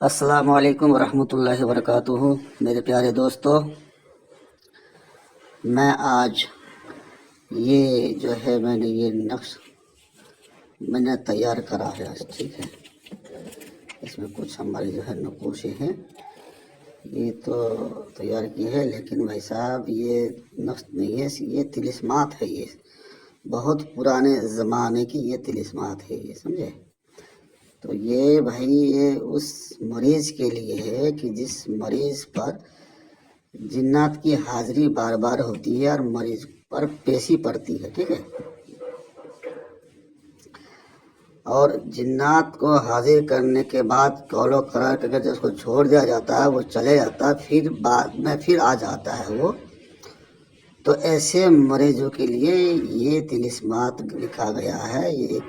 अस्सलामु अलैकुम वरहमतुल्लाहि वबरकातुहू। मेरे प्यारे दोस्तों, मैं आज ये जो है मैंने ये नक्श मैंने तैयार करा है आज, ठीक है। इसमें कुछ हमारी जो है नक़ूशी हैं, ये तो तैयार की है, लेकिन भाई साहब ये नक्श नहीं है, ये तिलिस्मात है। ये बहुत पुराने ज़माने की ये तिलिस्मात है, ये समझे। तो ये भाई ये उस मरीज़ के लिए है कि जिस मरीज़ पर जिन्नात की हाज़िरी बार बार होती है और मरीज़ पर पेशी पड़ती है, ठीक है। और जिन्नात को हाजिर करने के बाद कौलो करार करके जब उसको छोड़ दिया जाता है, वो चले जाता है, फिर बाद में फिर आ जाता है वो। तो ऐसे मरीजों के लिए ये तिलिस्मात लिखा गया है, ये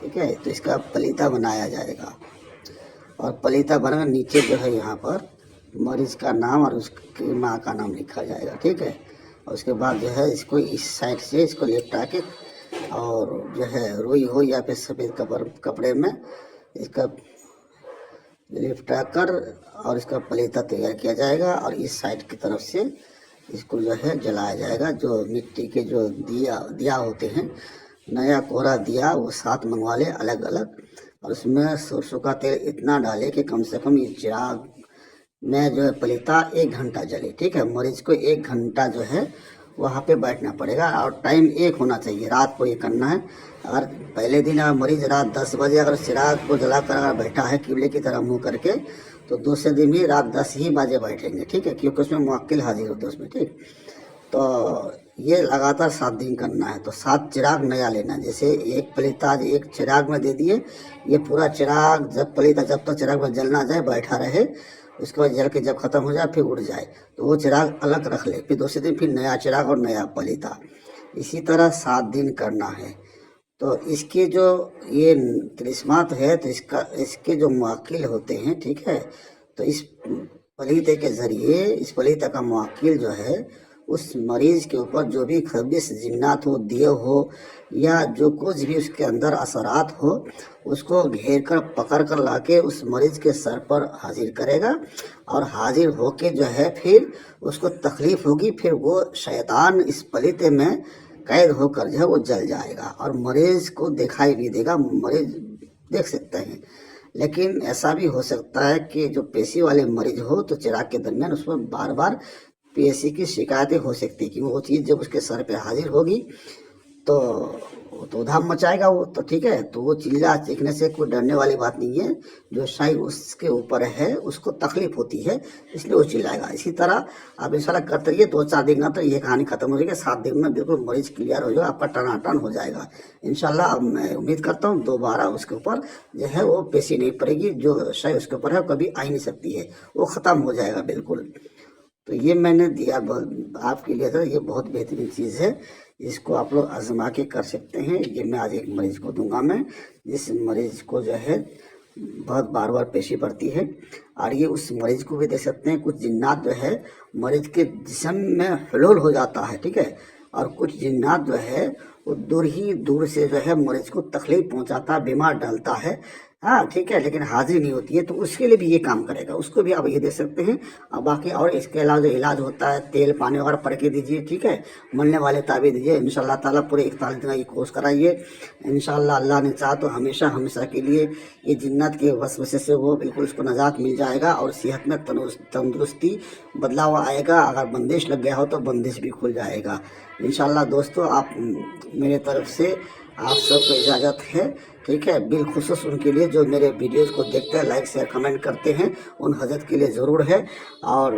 ठीक है। तो इसका पलीता बनाया जाएगा और पलीता बनाकर नीचे जो है यहाँ पर मरीज़ का नाम और उसकी माँ का नाम लिखा जाएगा, ठीक है। और उसके बाद जो है इसको इस साइड से इसको लिपटा के और जो है रुई हो या फिर सफ़ेद कपड़े में इसका लिपटा कर और इसका पलीता तैयार किया जाएगा और इस साइड की तरफ से इसको जो है जलाया जाएगा। जो मिट्टी के जो दिया होते हैं, नया कोरा दिया, वो 7 मंगवा ले अलग अलग, और उसमें सरसों का तेल इतना डाले कि कम से कम ये चिराग में जो है पलीता 1 घंटा जले, ठीक है। मरीज़ को 1 घंटा जो है वहाँ पे बैठना पड़ेगा और टाइम 1 होना चाहिए, रात को ये करना है। अगर पहले दिन मरीज़ रात 10 बजे अगर चिराग को जलाकर अगर बैठा है किबले की तरह मुँह करके, तो दूसरे दिन भी रात 10 ही बजे बैठेंगे, ठीक है, क्योंकि उसमें मुवक्किल हाजिर होते हैं उसमें, ठीक। तो ये लगातार 7 दिन करना है। तो 7 चिराग नया लेना, जैसे एक पलीता आज एक चिराग में दे दिए, ये पूरा चिराग जब पलीता जब तक चिराग में जल ना जाए बैठा रहे, उसके बाद जल के जब ख़त्म हो जाए फिर उड़ जाए तो वो चिराग अलग रख ले, फिर दूसरे दिन फिर नया चिराग और नया पलीता, इसी तरह 7 दिन करना है। तो इसके जो ये तिलिस्मात है, तो इसके जो मुवक्किल होते हैं, ठीक है, तो इस पलीते के ज़रिए इस पलीता का मुवक्किल जो है उस मरीज़ के ऊपर जो भी खबीस जिन्नात हो, दिए हो या जो कुछ भी उसके अंदर असरात हो, उसको घेर कर पकड़ कर लाके उस मरीज़ के सर पर हाजिर करेगा और हाजिर होके जो है फिर उसको तकलीफ़ होगी, फिर वो शैतान इस पलीते में कैद होकर जो है वो जल जाएगा और मरीज़ को दिखाई भी देगा, मरीज़ देख सकते हैं। लेकिन ऐसा भी हो सकता है कि जो पेशी वाले मरीज़ हो तो चिराग के दरमियान उसमें बार बार पेशी की शिकायतें हो सकती है कि वो चीज़ जब उसके सर पे हाजिर होगी तो धाम मचाएगा वो, तो ठीक है। तो वो चिल्ला चीखने से कोई डरने वाली बात नहीं है, जो शायद उसके ऊपर है उसको तकलीफ होती है इसलिए वो चिल्लाएगा। इसी तरह आप इंशाल्लाह करते रहिए, 2-4 दिन का तो ये कहानी खत्म हो जाएगी, 7 दिन में बिल्कुल मरीज क्लियर हो जाएगा, आपका टनाटन हो जाएगा इंशाल्लाह। अब मैं उम्मीद करता हूँ दोबारा उसके ऊपर जो है वो पेशी नहीं पड़ेगी, जो शायद उसके ऊपर है कभी आ ही नहीं सकती है, वो ख़त्म हो जाएगा बिल्कुल। तो ये मैंने दिया आपके लिए था, ये बहुत बेहतरीन चीज़ है, इसको आप लोग आजमा के कर सकते हैं। ये मैं आज एक मरीज़ को दूंगा, मैं जिस मरीज़ को जो है बहुत बार बार पेशी पड़ती है, और ये उस मरीज़ को भी दे सकते हैं। कुछ जिन्नात जो है मरीज़ के जिस्म में हुलूल हो जाता है, ठीक है, और कुछ जिन्नात जो है वो दूर से जो है मरीज़ को तकलीफ़ पहुंचाता है, बीमार डालता है, हाँ ठीक है, लेकिन हाजिर नहीं होती है, तो उसके लिए भी ये काम करेगा, उसको भी आप ये दे सकते हैं। और बाकी और इसके अलावा जो इलाज होता है, तेल पानी वगैरह पढ़ के दीजिए, ठीक है, मलने वाले ताबीज़ दीजिए इंशाल्लाह ताला। पूरे 41 दिन का ये कोर्स कराइए इंशाल्लाह, अल्लाह ने चाहा तो हमेशा हमेशा के लिए ये जिन्नत के वसवसे से वो बिल्कुल उसको नजात मिल जाएगा और सेहत में तंदुरुस्ती बदलाव आएगा। अगर बंदिश लग गया हो तो बंदिश भी खुल जाएगा इंशाल्लाह। दोस्तों, आप मेरे तरफ से आप सबको इजाज़त है, ठीक है। बिलखुसूस उनके लिए जो मेरे वीडियोज़ को देखते हैं, लाइक शेयर कमेंट करते हैं, उन हजरत के लिए ज़रूर है, और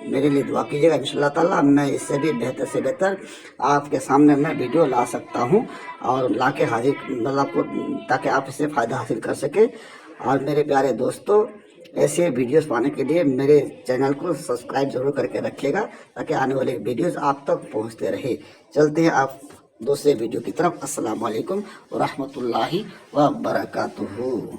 मेरे लिए दुआ कीजिएगा इंशाल्लाह ताला। मैं इससे भी बेहतर से बेहतर आपके सामने मैं वीडियो ला सकता हूं और ला के हाजिर मतलब आपको, ताकि आप इससे फ़ायदा हासिल कर सके। और मेरे प्यारे दोस्तों, ऐसे वीडियोस पाने के लिए मेरे चैनल को सब्सक्राइब जरूर करके रखिएगा, ताकि आने वाले वीडियोस आप तक पहुंचते रहे। चलते हैं आप दूसरे वीडियो की तरफ। अस्सलाम वालेकुम व रहमतुल्लाहि व बरकातुहू।